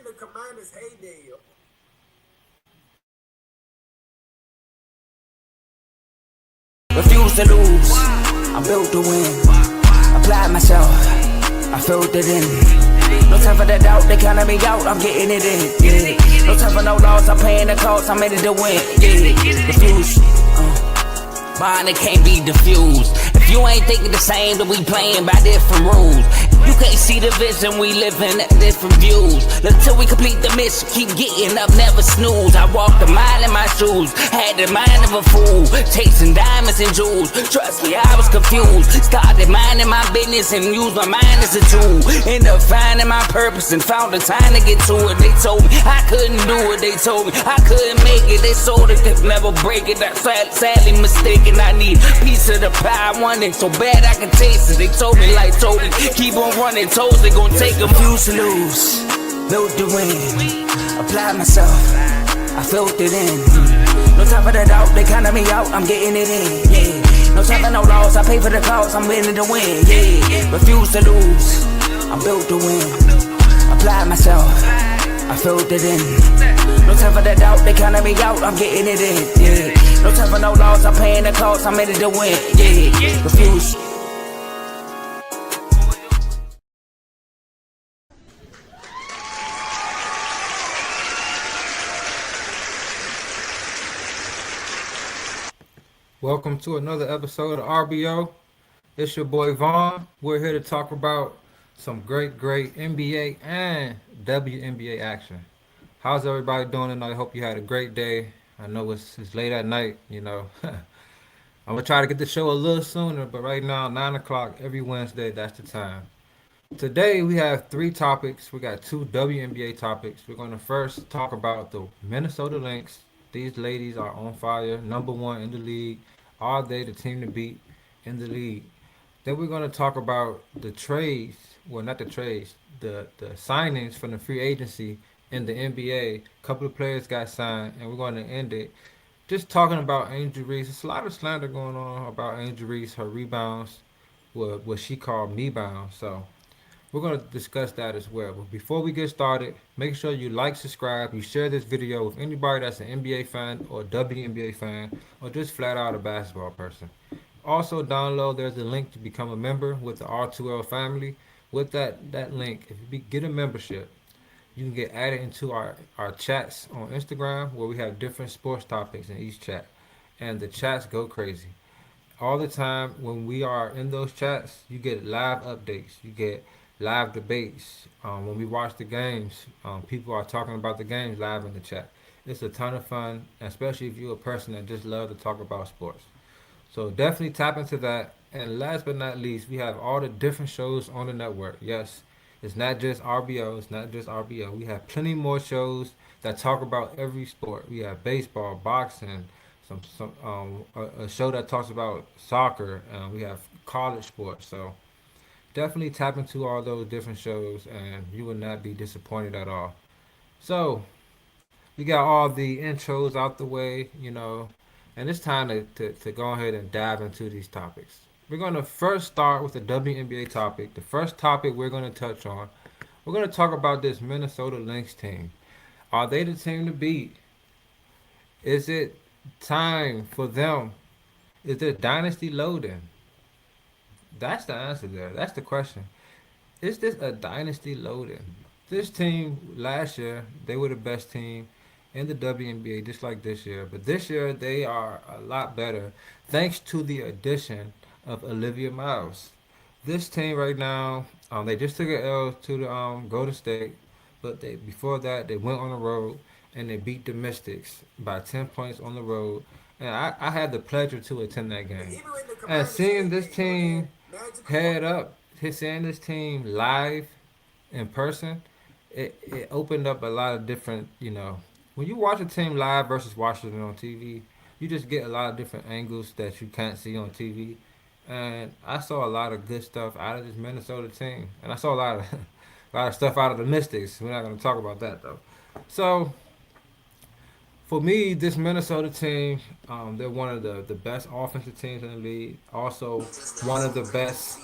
in the Commander's heyday. Refuse to lose, I'm built to win. Apply myself, I filled it in. No time for the doubt, they counted me out, I'm getting it in. Yeah. No time for no loss, I'm paying the cost, I'm in it to win. Yeah. Refuse, mine it can't be diffused. If you ain't thinking the same, then we playing by different rules. You can't see the vision, we living at different views. Until we complete the mission, keep getting up, never snooze. I walked a mile in my shoes, had the mind of a fool, chasing diamonds and jewels. Trust me, I was confused. Started minding my business and used my mind as a tool. Ended up finding my purpose and found the time to get to it. They told me I couldn't do it, they told me I couldn't make it. They sold it, they never break it. That's sadly mistaken. I need a piece of the pie, I want it so bad I can taste it. They told me like Toby, keep on running toes, they gon' take a few to lose. Built to win, apply myself, I filled it in. No time for the doubt, they counted me out, I'm getting it in. Yeah. No time for no loss, I pay for the cost, I'm winning to win. Yeah. Refuse to lose, I'm built to win. Apply myself, I filled it in. No time for the doubt, they counted me out, I'm getting it in. Yeah. No time for no loss, I'm paying the cost, I'm in it to win. Yeah. Refuse. Welcome to another episode of RBO. It's your boy Vaughn. We're here to talk about some great NBA and WNBA action. How's everybody doing tonight? I hope you had a great day. I know it's late at night, you know. I'm going to try to get the show a little sooner, but right now, 9 o'clock every Wednesday, that's the time. Today, we have 3 topics. We got 2 WNBA topics. We're going to first talk about the Minnesota Lynx. These ladies are on fire, #1 in the league. Are they the team to beat in the league? Then we're going to talk about the trades, well, not the trades, the signings from the free agency in the NBA. A couple of players got signed, and we're going to end it just talking about Angel Reese. There's a lot of slander going on about Angel Reese, her rebounds, what she called me bounds. So we're going to discuss that as well. But before we get started, make sure you like, subscribe, you share this video with anybody that's an NBA fan or WNBA fan or just flat out a basketball person. Also download, there's a link to become a member with the R2L family. With that link, if you get a membership, you can get added into our chats on Instagram where we have different sports topics in each chat. And the chats go crazy. All the time when we are in those chats, you get live updates. You get live debates. When we watch the games, people are talking about the games live in the chat. It's a ton of fun, especially if you're a person that just loves to talk about sports. So definitely tap into that. And last but not least, we have all the different shows on the network. Yes, it's not just RBO. It's not just RBO. We have plenty more shows that talk about every sport. We have baseball, boxing, a show that talks about soccer. We have college sports. So definitely tap into all those different shows and you will not be disappointed at all. So we got all the intros out the way, you know, and it's time to go ahead and dive into these topics. We're going to first start with the WNBA topic. The first topic we're going to touch on, we're going to talk about this Minnesota Lynx team. Are they the team to beat? Is it time for them? Is there dynasty loading? That's the answer there. That's the question. Is this a dynasty loading? This team last year, they were the best team in the WNBA just like this year. But this year, they are a lot better thanks to the addition of Olivia Miles. This team right now, they just took an L to the Golden State. But before that, they went on the road and they beat the Mystics by 10 points on the road. And I had the pleasure to attend that game. And seeing this team head up, seeing this team live in person, it opened up a lot of different, you know, when you watch a team live versus watching it on TV, you just get a lot of different angles that you can't see on TV. And I saw a lot of good stuff out of this Minnesota team. And I saw a lot of stuff out of the Mystics. We're not going to talk about that, though. So, for me, this Minnesota team, they're one of the best offensive teams in the league. Also, one of the best.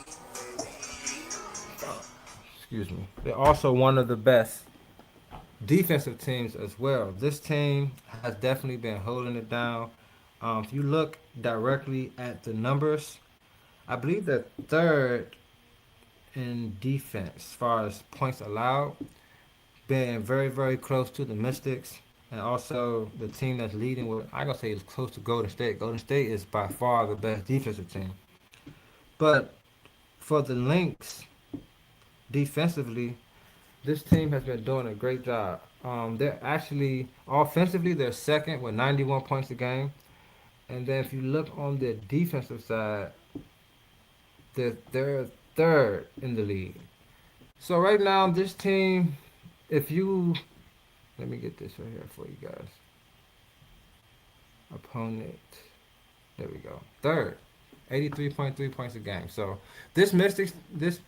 Excuse me. They're also one of the best defensive teams as well. This team has definitely been holding it down. If you look directly at the numbers, I believe they're third in defense as far as points allowed, being very, very close to the Mystics. And also the team that's leading with, I gotta say, is close to Golden State. Golden State is by far the best defensive team. But for the Lynx, defensively, this team has been doing a great job. They're actually offensively they're second with 91 points a game, and then if you look on the defensive side, they're third in the league. So right now, this team, if you let me get this right here for you guys. Opponent, there we go. Third, 83.3 points a game. So this Mystics, this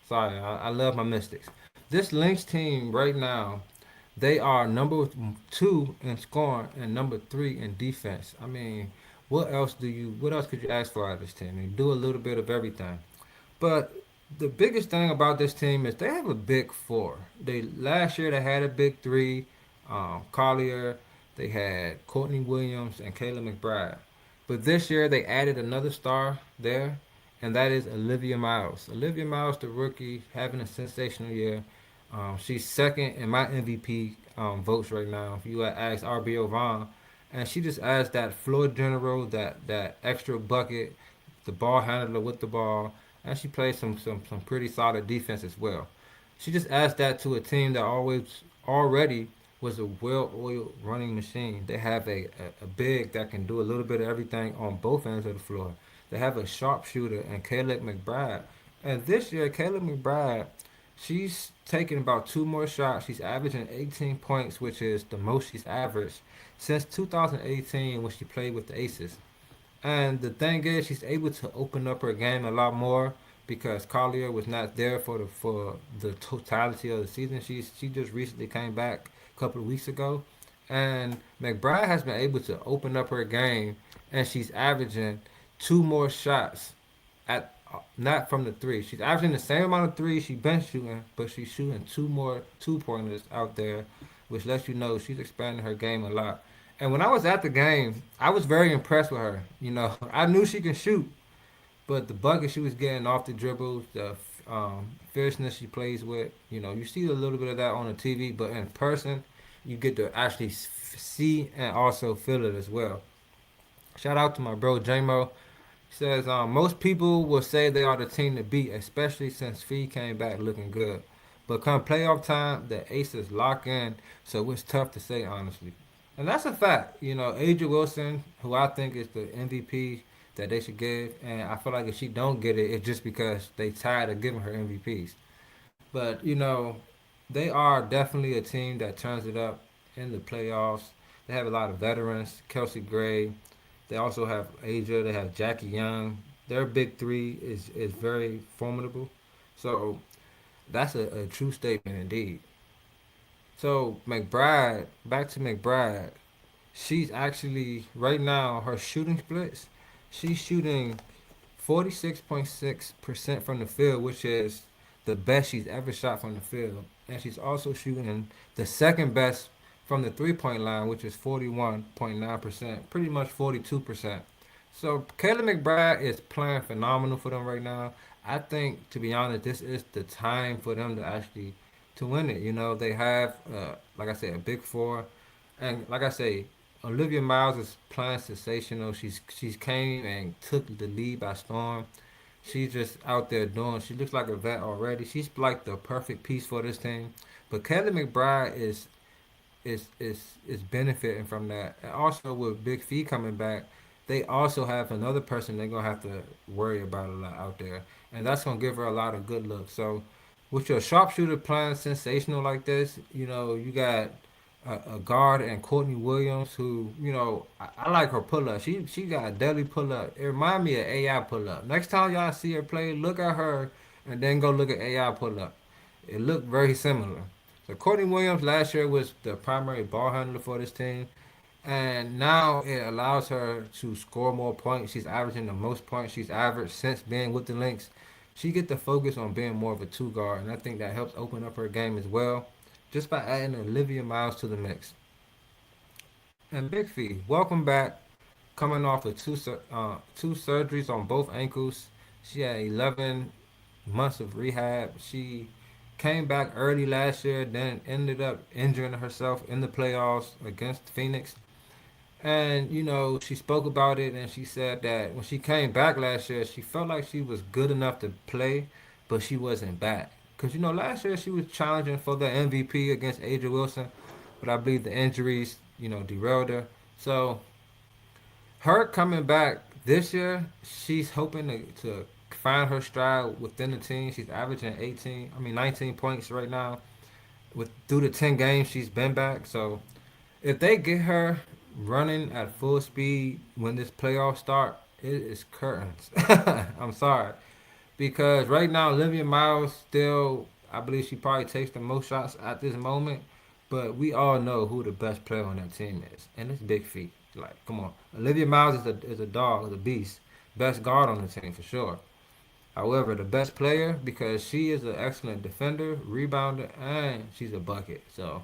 sorry, I love my Mystics. This Lynx team right now, they are number two in scoring and number three in defense. I mean, what else could you ask for out of this team? They do a little bit of everything. But the biggest thing about this team is they have a big four. They last year they had a big three, Collier. They had Courtney Williams and Kayla McBride. But this year they added another star there, and that is Olivia Miles. Olivia Miles, the rookie, having a sensational year. She's second in my MVP votes right now. If you ask RBO Vaughn, and she just adds that floor general, that extra bucket, the ball handler with the ball, and she plays some pretty solid defense as well. She just adds that to a team that always already was a well-oiled running machine. They have a big that can do a little bit of everything on both ends of the floor. They have a sharpshooter and Caleb McBride. And this year, Caleb McBride, she's taking about two more shots. She's averaging 18 points, which is the most she's averaged since 2018 when she played with the Aces. And the thing is, she's able to open up her game a lot more because Collier was not there for the totality of the season. She just recently came back a couple of weeks ago, and McBride has been able to open up her game, and she's averaging two more shots at not from the three. She's averaging the same amount of threes she been shooting, but she's shooting two more 2 pointers out there, which lets you know she's expanding her game a lot. And when I was at the game, I was very impressed with her. You know, I knew she can shoot, but the bucket she was getting off the dribbles, the fierceness she plays with, you know, you see a little bit of that on the TV, but in person, you get to actually see and also feel it as well. Shout out to my bro JMO. He says most people will say they are the team to beat, especially since Fee came back looking good. But come playoff time, the Aces lock in, so it's tough to say honestly. And that's a fact. You know, Aja Wilson, who I think is the MVP that they should give, and I feel like if she don't get it, it's just because they tired of giving her MVPs. But you know, they are definitely a team that turns it up in the playoffs. They have a lot of veterans, Kelsey Gray. They also have Aja. They have Jackie Young. Their big three is very formidable. So that's a true statement indeed. So McBride, back to McBride. She's actually right now her shooting splits. She's shooting 46.6% from the field, which is the best she's ever shot from the field. And she's also shooting the second best from the 3 point line, which is 41.9%, pretty much 42%. So Kayla McBride is playing phenomenal for them right now. I think, to be honest, this is the time for them to actually to win it. You know, they have, like I said, a big four, and like I say, Olivia Miles is playing sensational. She's came and took the lead by storm. She's just out there doing. She looks like a vet already. She's like the perfect piece for this team. But Kelly McBride is benefiting from that. And also with Big Fee coming back, they also have another person they're gonna have to worry about a lot out there, and that's gonna give her a lot of good looks. So with your sharpshooter playing sensational like this, you know you got a guard and Courtney Williams who I like her pull up. She got a deadly pull up. It remind me of AI pull up. Next time y'all see her play, look at her and then go look at AI pull up. It looked very similar. So Courtney Williams last year was the primary ball handler for this team, and now it allows her to score more points. She's averaging the most points she's averaged since being with the Lynx. She get to focus on being more of a two guard, and I think that helps open up her game as well. just by adding Olivia Miles to the mix. And Big Fee, welcome back. Coming off of two surgeries on both ankles. She had 11 months of rehab. She came back early last year, then ended up injuring herself in the playoffs against Phoenix. And, she spoke about it and she said that when she came back last year, she felt like she was good enough to play, but she wasn't back. Because, last year she was challenging for the MVP against Aja Wilson, but I believe the injuries, derailed her. So, her coming back this year, she's hoping to find her stride within the team. She's averaging 19 points right now with through the 10 games she's been back. So if they get her running at full speed when this playoff start, it is curtains. I'm sorry. Because right now, Olivia Miles still, I believe she probably takes the most shots at this moment. But we all know who the best player on that team is. And it's Big Feet. Like, come on. Olivia Miles is a dog, is a beast. Best guard on the team for sure. However, the best player, because she is an excellent defender, rebounder, and she's a bucket. So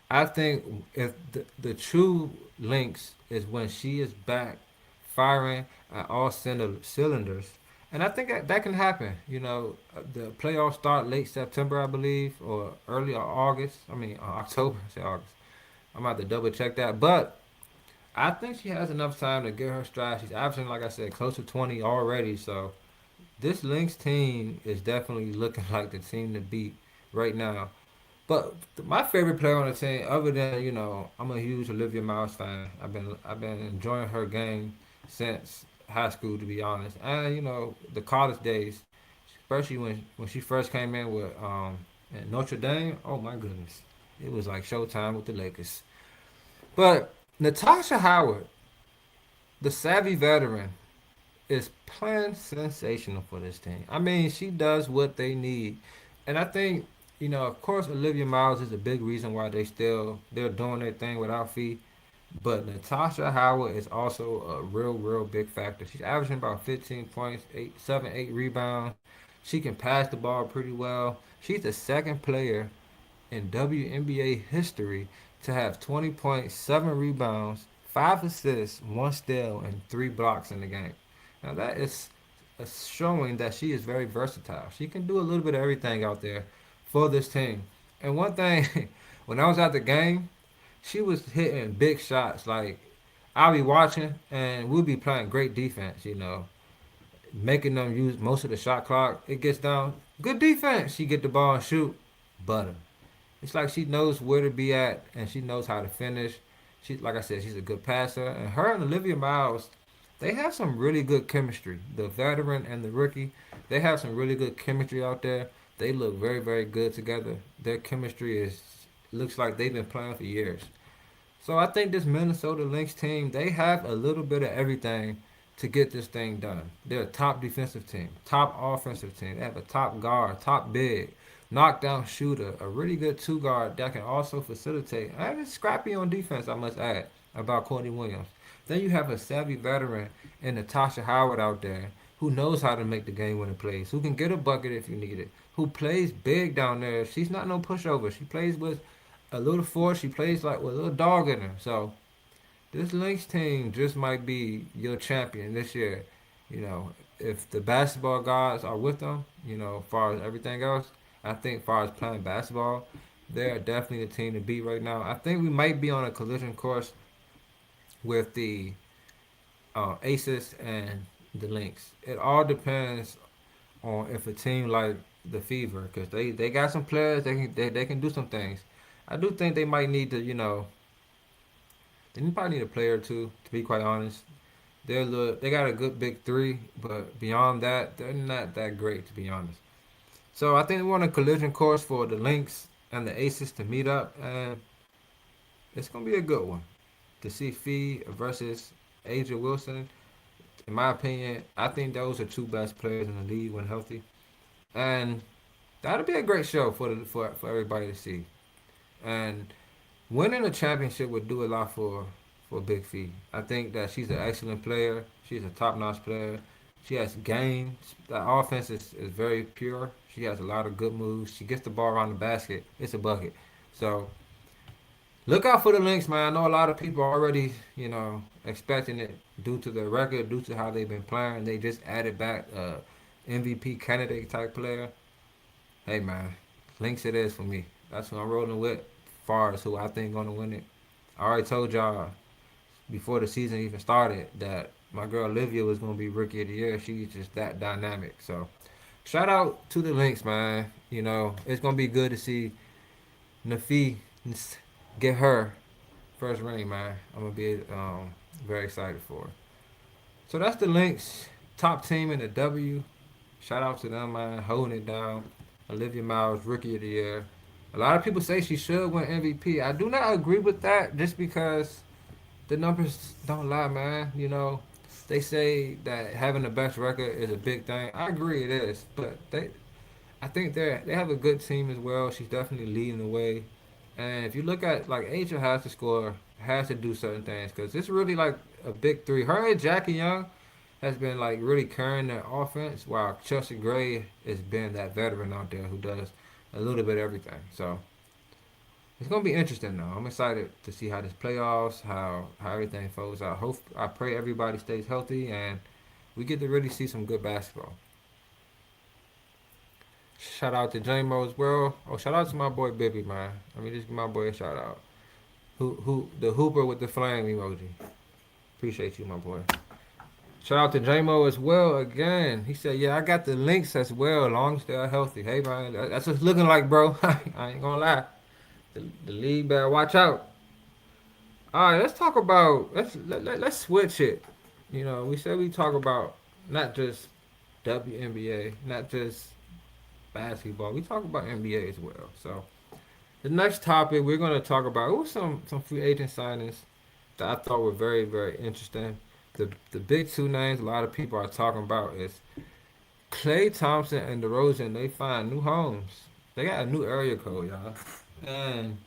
I think if the true Lynx is when she is back firing at all cylinders, and I think that can happen. The playoffs start late September, I believe, or early August. October. I say August. I'm about to double check that, but I think she has enough time to get her stride. She's averaging, like I said, close to 20 already. So this Lynx team is definitely looking like the team to beat right now. But my favorite player on the team, other than I'm a huge Olivia Miles fan. I've been enjoying her game since high school, to be honest, and the college days, especially when she first came in with at Notre Dame. Oh my goodness, it was like showtime with the Lakers. But Natasha Howard, the savvy veteran, is playing sensational for this team. I mean, she does what they need, and I think of course, Olivia Miles is a big reason why they're doing their thing without fee. But Natasha Howard is also a real big factor. She's averaging about 15 points, 8 rebounds. She can pass the ball pretty well. She's the second player in WNBA history to have 20 points, 7 rebounds, 5 assists, 1 steal, and 3 blocks in the game. Now that is showing that she is very versatile. She can do a little bit of everything out there for this team. And one thing, when I was at the game, she was hitting big shots. Like I'll be watching, and we'll be playing great defense. Making them use most of the shot clock. It gets down, good defense. She get the ball and shoot, butter. It's like she knows where to be at, and she knows how to finish. She, like I said, she's a good passer, and her and Olivia Miles, they have some really good chemistry. The veteran and the rookie, they have some really good chemistry out there. They look very good together. Their chemistry is looks like they've been playing for years. So I think this Minnesota Lynx team, they have a little bit of everything to get this thing done. They're a top defensive team, top offensive team. They have a top guard, top big, knockdown shooter, a really good two guard that can also facilitate. And it's scrappy on defense, I must add, about Courtney Williams. Then you have a savvy veteran in Natasha Howard out there who knows how to make the game winning plays, who can get a bucket if you need it, who plays big down there. She's not no pushover. She plays with a little force. She plays like with a little dog in her. So this Lynx team just might be your champion this year. If the basketball guys are with them, as far as everything else, I think as far as playing basketball, they're definitely the team to beat right now. I think we might be on a collision course with the Aces and the Lynx. It all depends on if a team like the Fever, because they got some players they can do some things. I do think they might need to they probably need a player or two, to be quite honest. They got a good big three, but beyond that, they're not that great, to be honest. So I think we're on a collision course for the Lynx and the Aces to meet up, and it's gonna be a good one to see Fee versus Aja Wilson. In my opinion, I think those are two best players in the league when healthy, and that'll be a great show for everybody to see. And winning a championship would do a lot for Big Fee. I think that she's an excellent player. She's a top notch player. She has game. The offense is very pure. She has a lot of good moves. She gets the ball around the basket. It's a bucket. So look out for the Lynx, man. I know a lot of people already, expecting it due to the record, due to how they've been playing. They just added back MVP candidate type player. Hey, man, Lynx it is for me. That's who I'm rolling with. Far as who I think gonna win it. I already told y'all before the season even started that my girl Olivia was gonna be rookie of the year. She's just that dynamic. So shout out to the Lynx, man. It's gonna be good to see Nafi get her first ring, man. I'm gonna be very excited for her. So that's the Lynx top team in the W. Shout out to them, man, holding it down. Olivia Miles, rookie of the year. A lot of people say she should win MVP. I do not agree with that, just because the numbers don't lie, man. They say that having the best record is a big thing. I agree it is, but I think they have a good team as well. She's definitely leading the way. And if you look at, like, Asia has to score, has to do certain things, because it's really like a big three. Her and Jackie Young has been like really carrying their offense, while Chelsea Gray has been that veteran out there who does a little bit of everything. So it's gonna be interesting though. I'm excited to see how this playoffs, how everything folds out. I pray everybody stays healthy and we get to really see some good basketball. Shout out to J-Mo as well. Oh, shout out to my boy Bibby, man. Let me just give my boy a shout out. Who the hooper with the flame emoji. Appreciate you, my boy. Shout out to J-Mo as well again. He said, yeah, I got the Lynx as well, long as they're healthy. Hey, man, that's what it's looking like, bro. I ain't gonna lie. The league better watch out. All right, let's talk about, let's switch it. We said we talk about not just WNBA, not just basketball. We talk about NBA as well. So the next topic we're gonna talk about, it was some free agent signings that I thought were very, very interesting. The big two names a lot of people are talking about is Klay Thompson and DeRozan. They find new homes. They got a new area code, y'all. And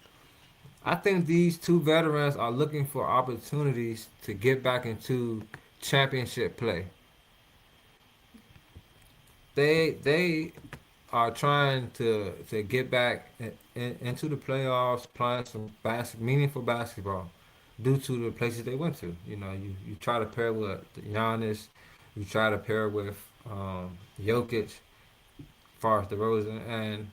I think these two veterans are looking for opportunities to get back into championship play. They are trying to get back into the playoffs, playing some meaningful basketball due to the places they went to. You try to pair with Giannis, you try to pair with Jokic, as far as DeRozan, and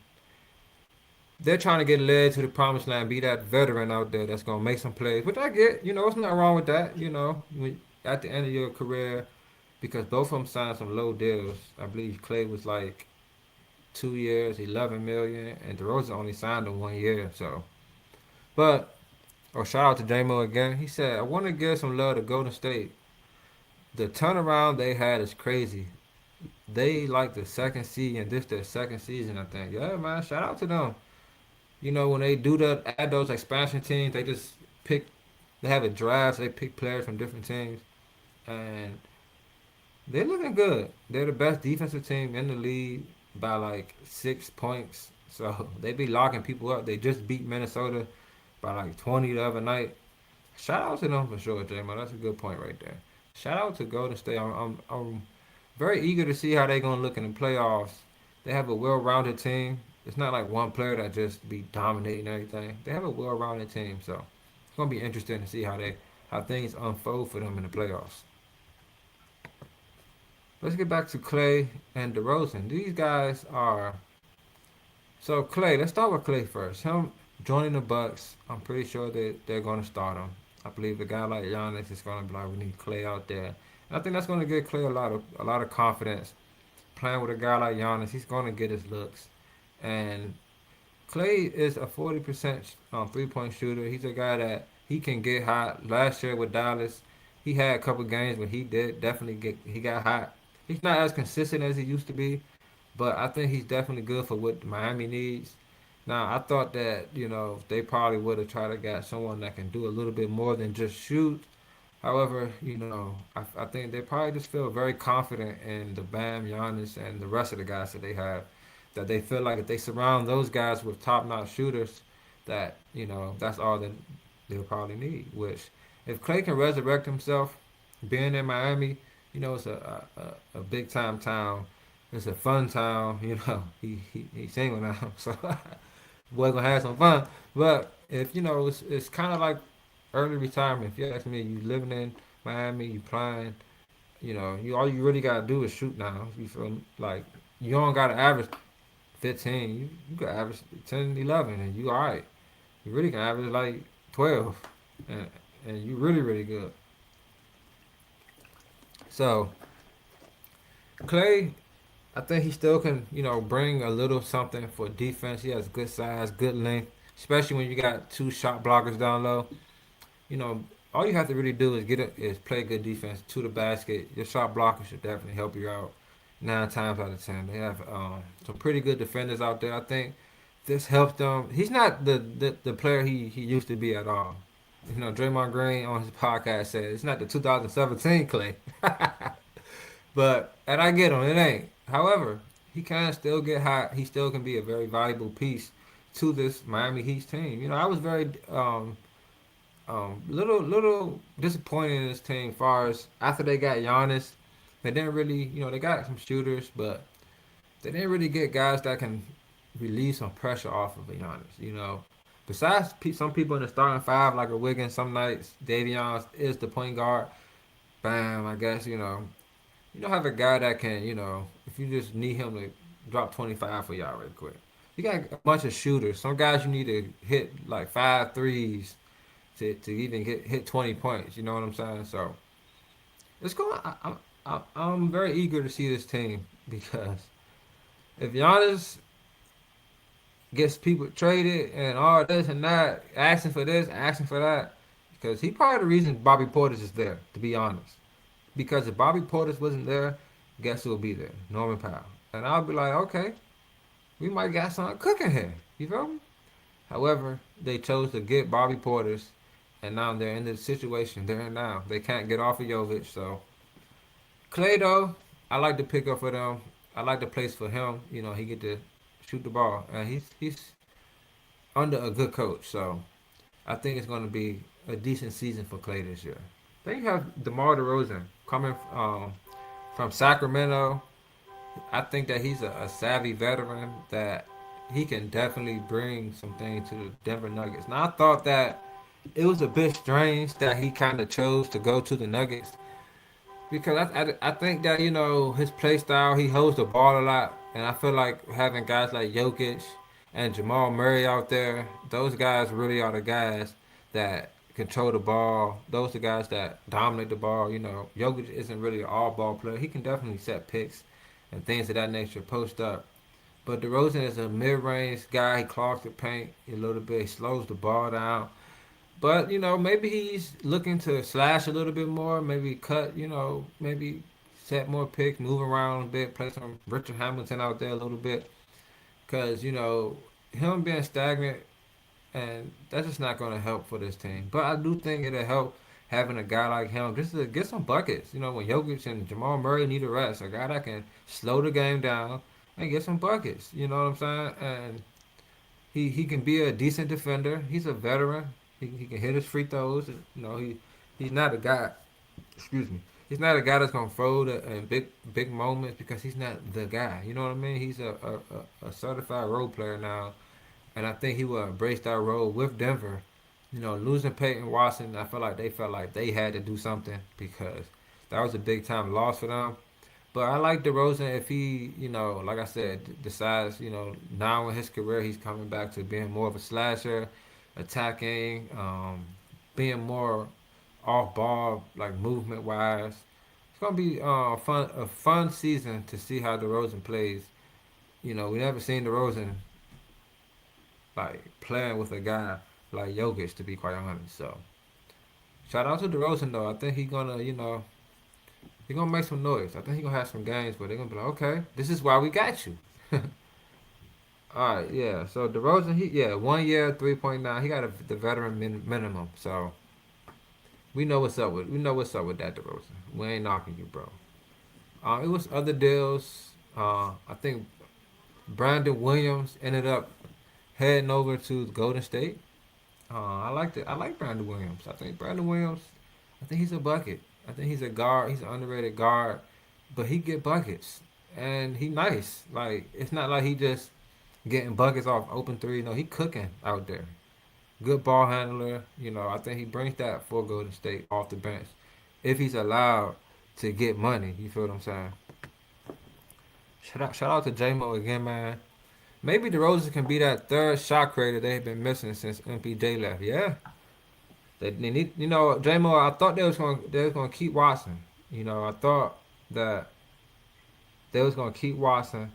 they're trying to get led to the promised land, be that veteran out there that's gonna make some plays, which I get. It's nothing wrong with that. At the end of your career, because both of them signed some low deals. I believe Klay was like 2 years, 11 million, and DeRozan only signed him 1 year. So, but shout out to J-Mo again. He said, I want to give some love to Golden State. The turnaround they had is crazy. They like the second seed, and this their second season, I think. Yeah, man, shout out to them. When they add those expansion teams, they just pick, they have a draft, so they pick players from different teams, and they're looking good. They're the best defensive team in the league by like 6 points. So they be locking people up. They just beat Minnesota by like 20 the other night. Shout out to them for sure, J-Mo. That's a good point right there. Shout out to Golden State. I'm very eager to see how they're gonna look in the playoffs. They have a well-rounded team. It's not like one player that just be dominating everything. They have a well-rounded team, so it's gonna be interesting to see how things unfold for them in the playoffs. Let's get back to Klay and DeRozan. These guys are so Klay. Let's start with Klay first. Him joining the Bucks, I'm pretty sure that they're gonna start him. I believe a guy like Giannis is gonna be like, we need Klay out there. And I think that's gonna give Klay a lot of confidence. Playing with a guy like Giannis, he's gonna get his looks. And Klay is a 40% 3-point shooter. He's a guy that he can get hot. Last year with Dallas, he had a couple games when he did definitely he got hot. He's not as consistent as he used to be, but I think he's definitely good for what Miami needs. Now, I thought that, they probably would have tried to get someone that can do a little bit more than just shoot. However, I think they probably just feel very confident in the Bam, Giannis, and the rest of the guys that they have. That they feel like if they surround those guys with top-notch shooters, that, that's all that they'll probably need. Which, if Klay can resurrect himself, being in Miami, it's a big-time town. It's a fun town, he's single now. So Boy gonna have some fun. But if it's kind of like early retirement. If you ask me, you living in Miami, you playing, you all you really gotta do is shoot now. You feel like you don't gotta average 15. You can average 10, 11, and you all right. You really can average like 12, and you really really good. So Clay, I think he still can, bring a little something for defense. He has good size, good length, especially when you got two shot blockers down low. You know, all you have to really do is is play good defense to the basket. Your shot blockers should definitely help you out. 9 times out of 10, they have some pretty good defenders out there. I think this helps them. He's not the player he used to be at all. Draymond Green on his podcast said it's not the 2017 Clay. And I get him, it ain't. However, he can still get hot. He still can be a very valuable piece to this Miami Heat team. I was very little disappointed in this team. Far as after they got Giannis, they didn't really, they got some shooters, but they didn't really get guys that can relieve some pressure off of Giannis. Besides some people in the starting five like a Wiggins, some nights Davion is the point guard. Bam, I guess you don't have a guy that can, if you just need him to drop 25 for y'all real quick. You got a bunch of shooters. Some guys you need to hit like 5 threes to even hit 20 points. You know what I'm saying? So it's going. I'm very eager to see this team because if Giannis gets people traded and all this and that, asking for this, asking for that, because he probably the reason Bobby Portis is there. To be honest. Because if Bobby Portis wasn't there, guess who will be there? Norman Powell. And I'll be like, okay, we might got something cooking here. You feel me? However, they chose to get Bobby Portis, and now they're in the situation they're in now. They can't get off of Jovic, so Clay though, I like to pick up for them. I like the place for him. He get to shoot the ball, and he's under a good coach, so I think it's going to be a decent season for Clay this year. Then you have DeMar DeRozan coming from Sacramento. I think that he's a savvy veteran that he can definitely bring something to the Denver Nuggets. Now I thought that it was a bit strange that he kind of chose to go to the Nuggets because I think that his play style, he holds the ball a lot, and I feel like having guys like Jokic and Jamal Murray out there, those guys really are the guys that control the ball. Those are the guys that dominate the ball. Jokic isn't really an all ball player. He can definitely set picks and things of that nature, post up. But DeRozan is a mid range guy. He clogs the paint a little bit. He slows the ball down. But maybe he's looking to slash a little bit more. Maybe cut. Maybe set more picks, move around a bit, play some Richard Hamilton out there a little bit. Because him being stagnant, and that's just not going to help for this team. But I do think it'll help having a guy like him just to get some buckets. When Jokic and Jamal Murray need a rest, a guy that can slow the game down and get some buckets. You know what I'm saying? And he can be a decent defender. He's a veteran. He can hit his free throws. He's not a guy. Excuse me. He's not a guy that's gonna fold in big moments because he's not the guy. You know what I mean? He's a certified role player now, and I think he will embrace that role with Denver. Losing Peyton Watson, I feel like they felt like they had to do something because that was a big time loss for them. But I like DeRozan if he, like I said, decides, now in his career he's coming back to being more of a slasher, attacking, being more off ball, like movement wise. It's gonna be a fun season to see how DeRozan plays. We never seen DeRozan like playing with a guy like Jokic, to be quite honest. So shout out to DeRozan though. I think he gonna make some noise. I think he gonna have some games where they're gonna be like, okay, this is why we got you. All right, yeah. So DeRozan, 1 year, 3.9. He got the veteran minimum. So we know what's up with that DeRozan. We ain't knocking you, bro. It was other deals. I think Brandon Williams ended up heading over to Golden State. I liked it. I like Brandon Williams. I think Brandon Williams. I think he's a bucket. I think he's a guard. He's an underrated guard, but he get buckets and he nice. Like it's not like he just getting buckets off open three. No, he cooking out there. Good ball handler. I think he brings that for Golden State off the bench if he's allowed to get money. You feel what I'm saying? Shout out to J-Mo again, man. Maybe DeRozan can be that third shot creator they've been missing since MPJ left. Yeah, they need. J-Mo. I thought they was gonna keep Watson. I thought that they was gonna keep Watson,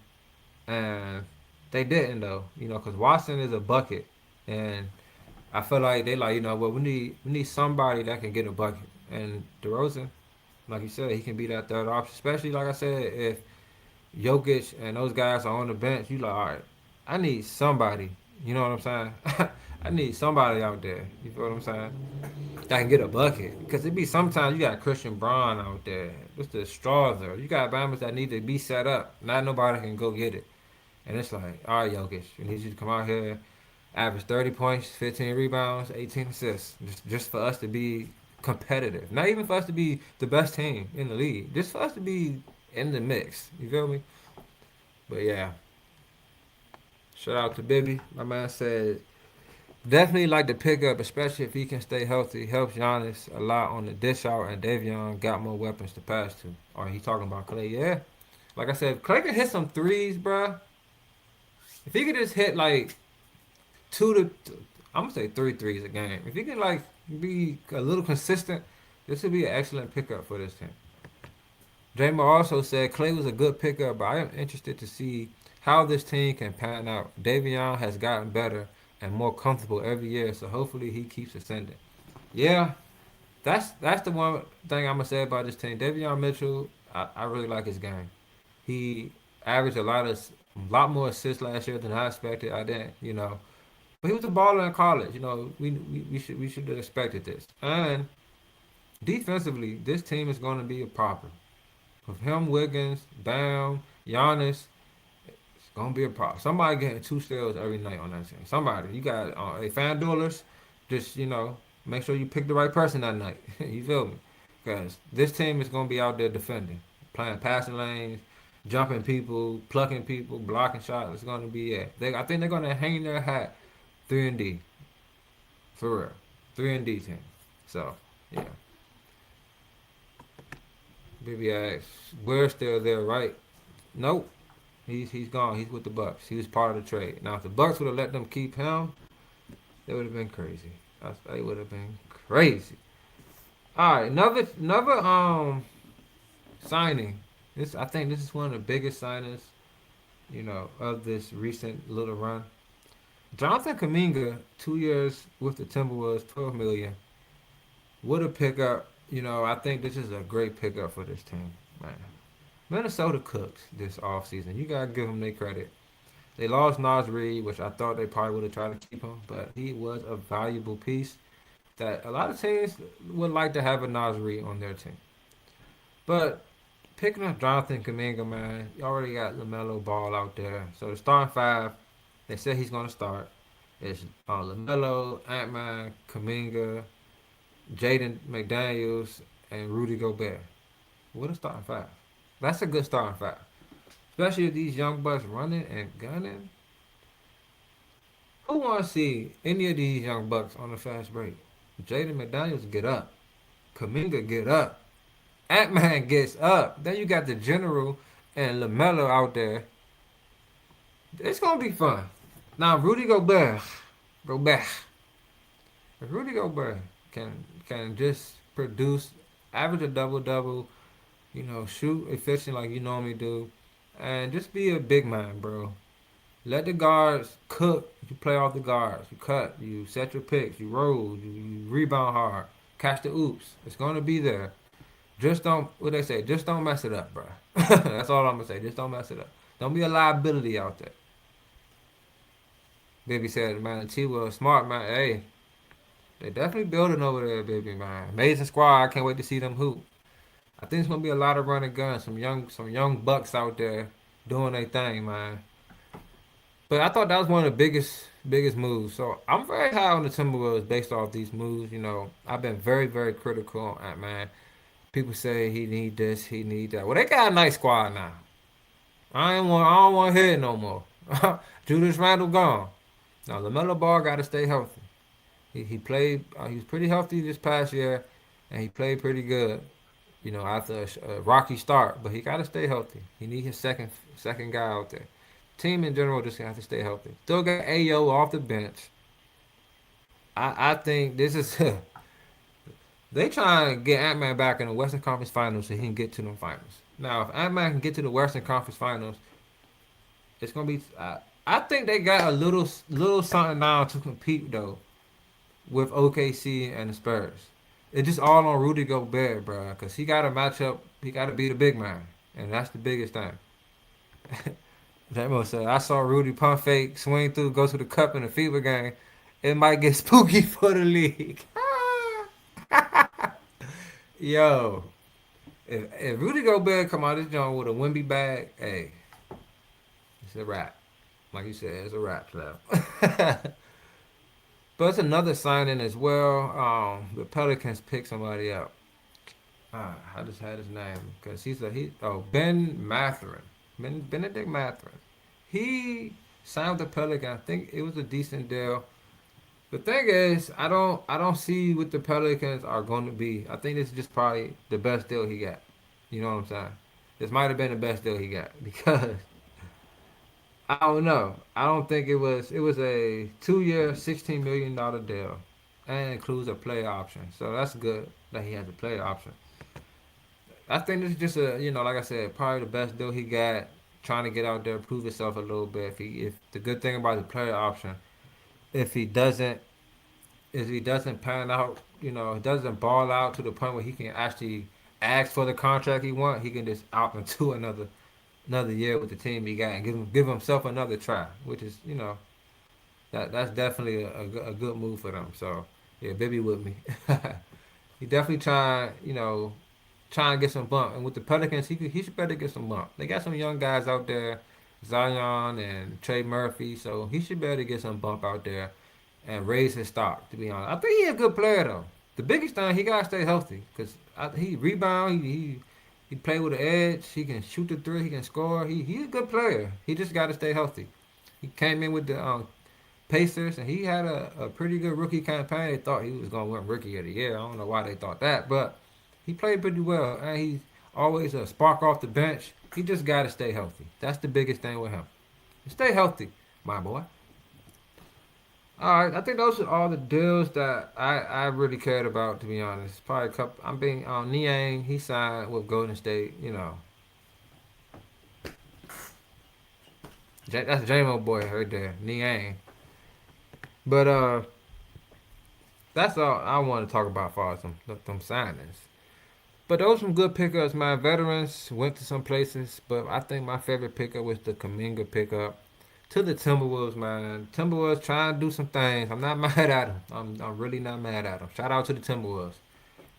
and they didn't though. Because Watson is a bucket, and I feel like they like well we need somebody that can get a bucket, and DeRozan, like you said, he can be that third option. Especially like I said, if Jokic and those guys are on the bench, you like, all right, I need somebody. You know what I'm saying? I need somebody out there. You feel what I'm saying? That can get a bucket. Because it be sometimes you got Christian Braun out there. What's the straws there? You got Bama's that need to be set up. Not nobody can go get it. And it's like, all right, Jokic, we need you to come out here, average 30 points, 15 rebounds, 18 assists. Just for us to be competitive. Not even for us to be the best team in the league. Just for us to be in the mix. You feel me? But yeah. Shout out to Bibby. My man said definitely like the pickup, especially if he can stay healthy. Helps Giannis a lot on the dish out, and Davion got more weapons to pass to. Or he talking about Clay? Yeah. Like I said, if Clay can hit some threes, bruh. If he could just hit like I'm gonna say three threes a game. If he can like be a little consistent, this would be an excellent pickup for this team. Jamer also said Clay was a good pickup, but I am interested to see how this team can pan out. Davion has gotten better and more comfortable every year, so hopefully he keeps ascending. Yeah, that's the one thing I'm gonna say about this team. Davion Mitchell, I really like his game. He averaged a lot more assists last year than I expected. I didn't. But he was a baller in college. We should have expected this. And defensively, this team is going to be a problem. With him, Wiggins, Bam, Giannis, it's gonna be a problem. Somebody getting two steals every night on that team. Somebody. You got fan duelers. Just make sure you pick the right person that night. You feel me? Because this team is gonna be out there defending, playing passing lanes, jumping people, plucking people, blocking shots. It's gonna be I think they're gonna hang their hat 3-and-D for real. 3-and-D team. So yeah. Baby ass, we're still there, right? Nope. He's gone. He's with the Bucks. He was part of the trade. Now, if the Bucks would have let them keep him, they would have been crazy. They would have been crazy. All right, another signing. I think this is one of the biggest signings, of this recent little run. Jonathan Kuminga, 2 years with the Timberwolves, $12 million. What a pickup. I think this is a great pickup for this team, man. Minnesota cooks this offseason. You got to give them their credit. They lost Nas Reed, which I thought they probably would have tried to keep him, but he was a valuable piece that a lot of teams would like to have a Nas Reed on their team. But picking up Jonathan Kuminga, man, you already got LaMelo Ball out there. So the starting five, they said he's going to start. It's LaMelo, Ant-Man, Kuminga, Jaden McDaniels, and Rudy Gobert. What a starting five. That's a good starting five. Especially if these young bucks running and gunning. Who want to see any of these young bucks on the fast break? Jaden McDaniels get up. Kuminga get up. Ant-Man gets up. Then you got the General and LaMelo out there. It's going to be fun. Now, Rudy Gobert. If Rudy Gobert can just produce, average a double-double, shoot efficient like you normally do, and just be a big man, bro. Let the guards cook. You play off the guards. You cut. You set your picks. You roll. You rebound hard. Catch the oops. It's going to be there. Just don't, what they say, just don't mess it up, bro. That's all I'm going to say. Just don't mess it up. Don't be a liability out there. Baby said, man, T was smart, man. Hey, they definitely building over there, baby, man. Amazing squad. I can't wait to see them hoop. I think it's going to be a lot of running guns. Some young bucks out there doing their thing, man. But I thought that was one of the biggest moves. So I'm very high on the Timberwolves based off these moves. I've been very, very critical on that, man. People say he need this, he need that. Well, they got a nice squad now. I don't want to hear it no more. Julius Randle gone. Now LaMelo Ball got to stay healthy. He played. He was pretty healthy this past year, and he played pretty good. After a rocky start, but he got to stay healthy. He need his second guy out there. Team in general just have to stay healthy. Still got Ayo off the bench. I think this is they trying to get Ant Man back in the Western Conference Finals so he can get to the finals. Now, if Ant Man can get to the Western Conference Finals, it's gonna be. I think they got a little something now to compete though with OKC and the Spurs. It's just all on Rudy Gobert, bro, because he got to match up. He got to be the big man, and that's the biggest thing. J-Mo said, I saw Rudy pump fake, swing through, go to the cup in the FIBA game. It might get spooky for the league. Yo, if Rudy Gobert come out this joint with a Wimby bag, hey, it's a wrap. Like you said, it's a wrap, Slap. But it's another signing as well. The Pelicans picked somebody up. I just had his name because Ben Mathurin, Benedict Mathurin. He signed with the Pelicans. I think it was a decent deal. The thing is, I don't see what the Pelicans are going to be. I think this is just probably the best deal he got. You know what I'm saying? This might have been the best deal he got because I don't know. I don't think it was. It was a 2-year, $16 million deal, and includes a play option. So that's good that he has a play option. I think this is just like I said, probably the best deal he got. Trying to get out there, prove himself a little bit. If the good thing about the player option, if he doesn't, if he doesn't pan out, doesn't ball out to the point where he can actually ask for the contract he wants, he can just out into another year with the team he got and give himself another try, which is that's definitely a good move for them. So yeah, baby with me. He definitely trying to get some bump. And with the Pelicans, he should better get some bump. They got some young guys out there, Zion and Trey Murphy, so he should better get some bump out there and raise his stock. To be honest, I think he's a good player though. The biggest thing he gotta stay healthy because he rebound. He play with the edge. He can shoot the three. He can score. He's a good player. He just got to stay healthy. He came in with the Pacers and he had a pretty good rookie campaign. They thought he was gonna win Rookie of the Year. I don't know why they thought that, but he played pretty well, and he's always a spark off the bench. He just got to stay healthy. That's the biggest thing with him. Stay healthy, my boy. All right, I think those are all the deals that I really cared about, to be honest. Probably a couple. I'm being Niang. He signed with Golden State. That's J-Mo boy right there, Niang. But that's all I want to talk about as far as them signings. But those some good pickups. My veterans went to some places, but I think my favorite pickup was the Kaminga pickup to the Timberwolves, man. Timberwolves trying to do some things. I'm not mad at them. I'm really not mad at them. Shout out to the Timberwolves.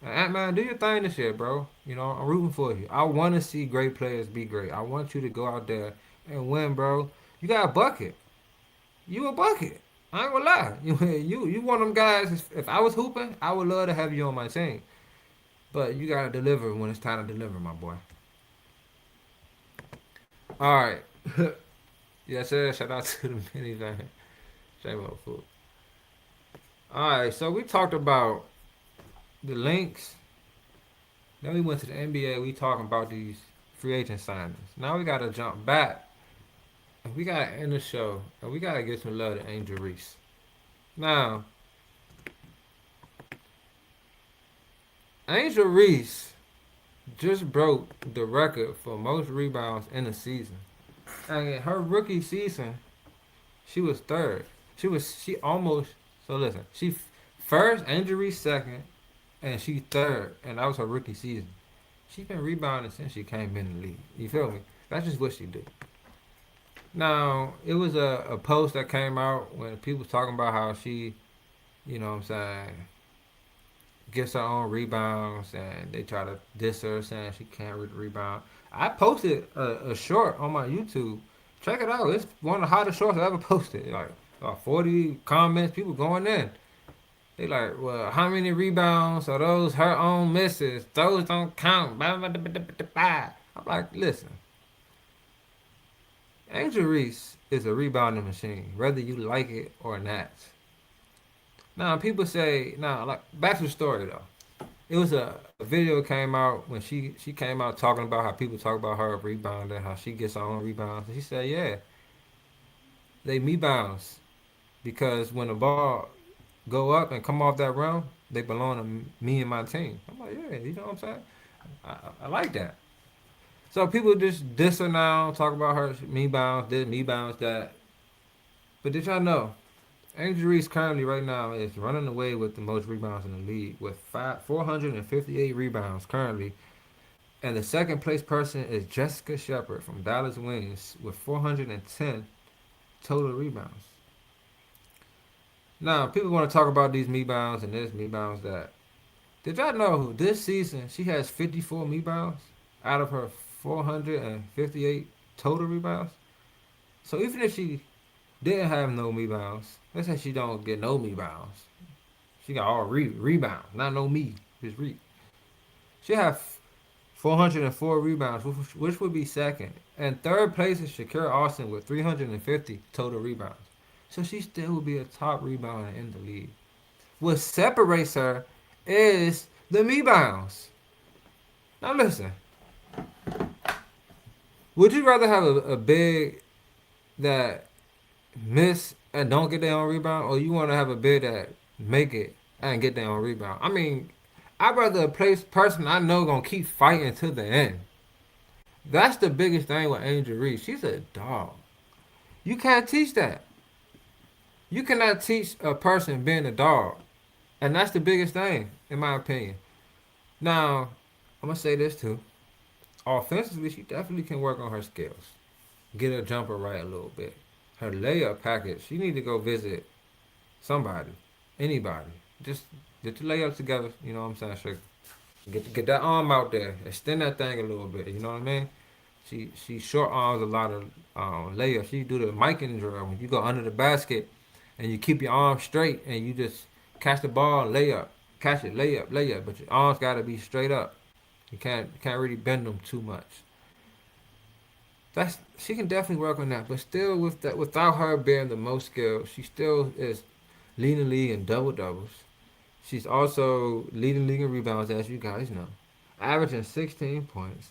Man, do your thing this year, bro. I'm rooting for you. I want to see great players be great. I want you to go out there and win, bro. You got a bucket. You a bucket. I ain't gonna lie. You one of them guys. If I was hooping, I would love to have you on my team. But you gotta deliver when it's time to deliver, my boy. All right. Yes, sir. Shout out to the minivan. Shame on food. All right. So we talked about the Lynx. Then we went to the NBA. We talking about these free agent signings. Now we gotta jump back. And we gotta end the show. And we gotta get some love to Angel Reese. Now, Angel Reese just broke the record for most rebounds in a season. And in her rookie season, she was third. She almost so listen. She first, Angel Reese second, and she third, and that was her rookie season. She been rebounding since she came in the league. You feel me? That's just what she do. Now, it was a post that came out when people was talking about how she, you know what I'm saying, gets her own rebounds and they try to diss her saying she can't rebound. I posted a short on my YouTube. Check it out. It's one of the hottest shorts I ever posted. Like 40 comments, people going in. They like, well, how many rebounds are those her own misses? Those don't count. I'm like, listen. Angel Reese is a rebounding machine, whether you like it or not. Now, people say, now, like, back to the story though. It was a video came out when she came out talking about how people talk about her rebounding, how she gets her own rebounds. And she said, yeah, they me bounds because when the ball go up and come off that rim, they belong to me and my team. I'm like, yeah, you know what I'm saying? I like that. So people just diss her now, talk about her me bounds, this me bounds that. But did y'all know Angel Reese currently right now is running away with the most rebounds in the league with 458 rebounds currently. And the second place person is Jessica Shepard from Dallas Wings with 410 total rebounds. Now, people want to talk about these me bounds and this me bounds that. Did y'all know this season she has 54 me bounds out of her 458 total rebounds? So even if she didn't have no me bounds, let's say she don't get no me bounds. She got all rebounds, not no me, just re. She have 404 rebounds, which would be second. And third place is Shakira Austin with 350 total rebounds. So she still would be a top rebounder in the league. What separates her is the rebounds. Now listen, would you rather have a big that miss and don't get their own rebound, or you want to have a big that make it and get their own rebound? I mean, I'd rather a person I know gonna keep fighting to the end. That's the biggest thing with Angel Reese. She's a dog. You can't teach that. You cannot teach a person being a dog. And that's the biggest thing, in my opinion. Now, I'm gonna say this too. Offensively, she definitely can work on her skills. Get her jumper right a little bit. Her layup package, she need to go visit somebody, anybody. Just get the layups together, you know what I'm saying? Sure. Get that arm out there. Extend that thing a little bit, you know what I mean? She short arms a lot of layups. She do the miking drill when you go under the basket and you keep your arms straight and you just catch the ball, layup, catch it, layup, layup. But your arms gotta be straight up. You can't really bend them too much. That's she can definitely work on that, but still with that, without her being the most skilled, she still is leading the league in double doubles. She's also leading the league in rebounds, as you guys know, averaging 16 points,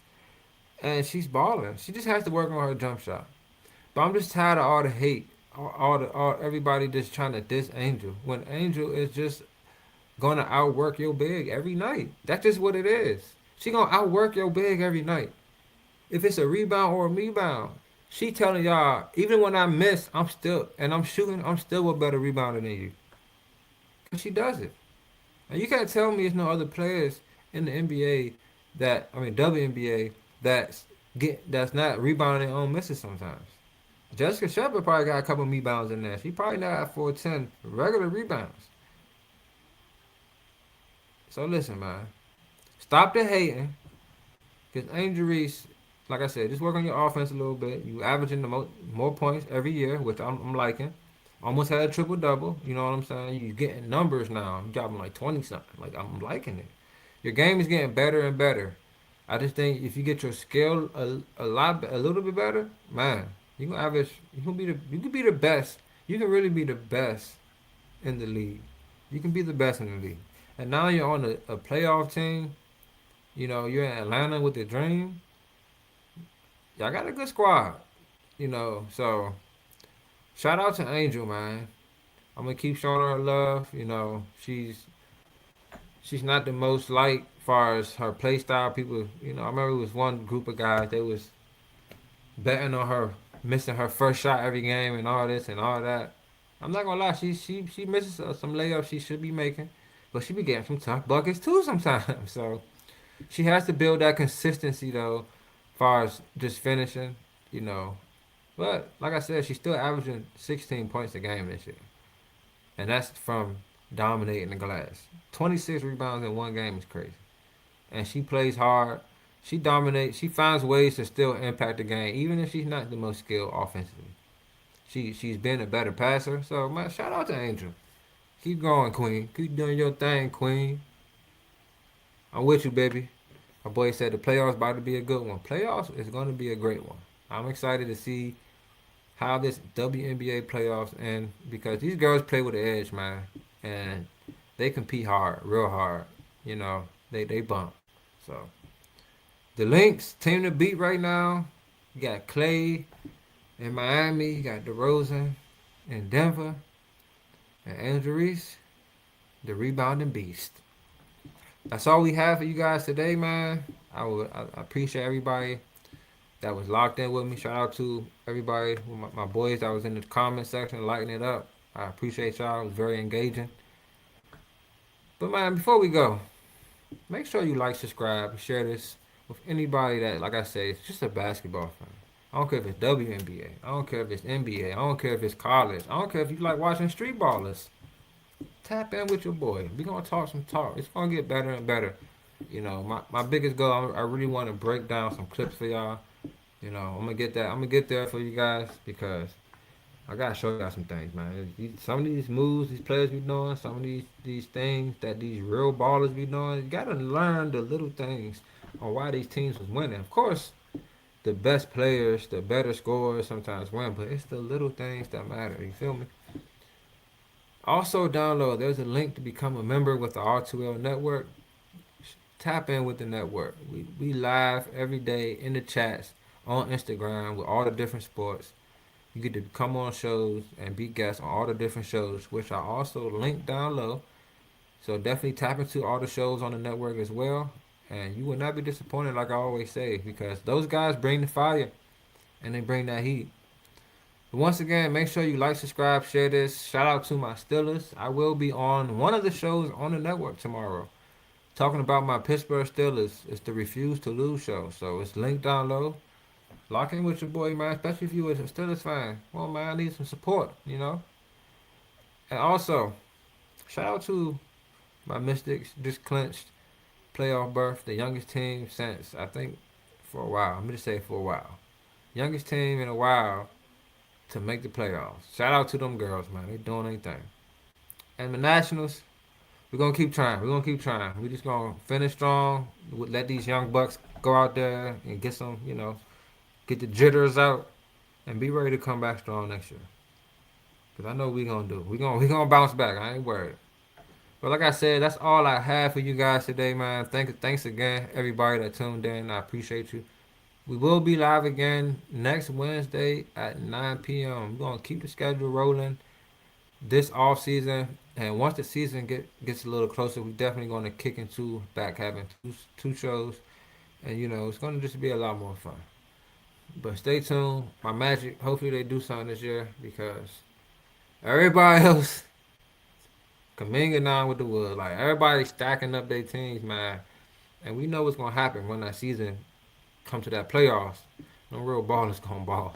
and she's balling. She just has to work on her jump shot. But I'm just tired of all the hate, all everybody just trying to diss Angel when Angel is just gonna outwork your big every night. That's just what it is. She gonna outwork your big every night. If it's a rebound or a rebound, she telling y'all, even when I miss, I'm shooting, I'm still a better rebounder than you. Cause she does it. And you can't tell me there's no other players in the NBA WNBA that's not rebounding their own misses sometimes. Jessica Shepard probably got a couple rebounds in there. She probably not got 410 regular rebounds. So listen, man. Stop the hating. Because Angel Reese, like I said, just work on your offense a little bit. You averaging the more points every year, which I'm liking. Almost had a triple double. You know what I'm saying? You getting numbers now. You dropping like 20 something. Like I'm liking it. Your game is getting better and better. I just think if you get your skill a little bit better, man, you can average. You can be the best. You can really be the best in the league. You can be the best in the league. And now you're on a playoff team. You know, you're in Atlanta with the Dream. Y'all got a good squad. You know, so shout out to Angel, man. I'm gonna keep showing her love. You know, she's not the most liked as far as her play style. People, you know, I remember it was one group of guys they was betting on her missing her first shot every game and all this and all that. I'm not gonna lie, she misses some layups she should be making, but she be getting some tough buckets too sometimes. So she has to build that consistency though, as far as just finishing, you know. But like I said, she's still averaging 16 points a game this year, and that's from dominating the glass. 26 rebounds in one game is crazy, and she plays hard. She dominates. She finds ways to still impact the game, even if she's not the most skilled offensively. She's been a better passer. So man, shout out to Angel. Keep going, Queen. Keep doing your thing, Queen. I'm with you, baby. My boy said the playoffs about to be a good one. Playoffs is going to be a great one. I'm excited to see how this WNBA playoffs end, because these girls play with the edge, man, and they compete hard, real hard. You know, they bump. So the Lynx team to beat right now. You got Klay in Miami. You got DeRozan in Denver, and Reese, the rebounding beast. That's all we have for you guys today, man. I appreciate everybody that was locked in with me. Shout out to everybody, my boys that was in the comment section lighting it up. I appreciate y'all. It was very engaging. But man, before we go, make sure you like, subscribe, share this with anybody that, like I say, it's just a basketball fan. I don't care if it's WNBA. I don't care if it's NBA. I don't care if it's college. I don't care if you like watching street ballers. Tap in with your boy. We're going to talk some talk. It's going to get better and better. You know, my biggest goal, I really want to break down some clips for y'all. You know, I'm going to get that. I'm going to get there for you guys because I got to show y'all some things, man. Some of these moves these players be doing, some of these things that these real ballers be doing, you got to learn the little things on why these teams was winning. Of course, the best players, the better scorers sometimes win, but it's the little things that matter. You feel me? Also, download. There's a link to become a member with the R2L network. Tap in with the network. We live every day in the chats on Instagram with all the different sports. You get to come on shows and be guests on all the different shows, which are also linked down low. So definitely tap into all the shows on the network as well. And you will not be disappointed, like I always say, because those guys bring the fire and they bring that heat. But once again, make sure you like, subscribe, share this. Shout out to my Steelers. I will be on one of the shows on the network tomorrow, talking about my Pittsburgh Steelers. It's the Refuse to Lose show. So it's linked down low. Lock in with your boy, man, especially if you was a Steelers fan. Well, man, I need some support, you know. And also, shout out to my Mystics, just clinched playoff berth, the youngest team since, I think, for a while. I'm going to say for a while. Youngest team in a while to make the playoffs. Shout out to them girls, man. They doing anything. And the Nationals, we're going to keep trying. We're going to keep trying. We're just going to finish strong. Let these young bucks go out there and get some, you know, get the jitters out and be ready to come back strong next year. Because I know we're going to do. We're gonna bounce back. I ain't worried. But like I said, that's all I have for you guys today, man. Thanks again, everybody that tuned in. I appreciate you. We will be live again next Wednesday at 9 p.m. We're going to keep the schedule rolling this off season. And once the season gets a little closer, we're definitely going to kick into back having two shows. And, you know, it's going to just be a lot more fun. But stay tuned. My Magic, hopefully they do something this year because everybody else coming on with the wood. Like, everybody's stacking up their teams, man. And we know what's going to happen when that season come to that playoffs. No real ballers going to ball.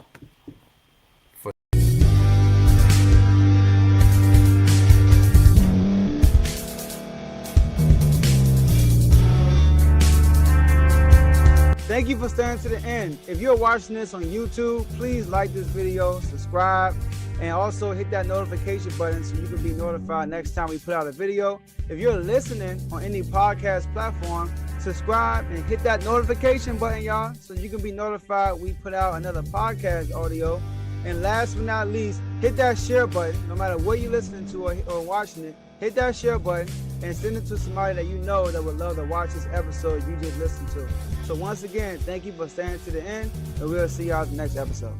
Thank you for staying to the end. If you're watching this on YouTube, please like this video, subscribe, and also hit that notification button so you can be notified next time we put out a video. If you're listening on any podcast platform, subscribe and hit that notification button, y'all, so you can be notified we put out another podcast audio. And last but not least, hit that share button. No matter what you're listening to or watching it, hit that share button and send it to somebody that you know that would love to watch this episode you just listened to. So once again, thank you for staying to the end, and we'll see y'all in the next episode.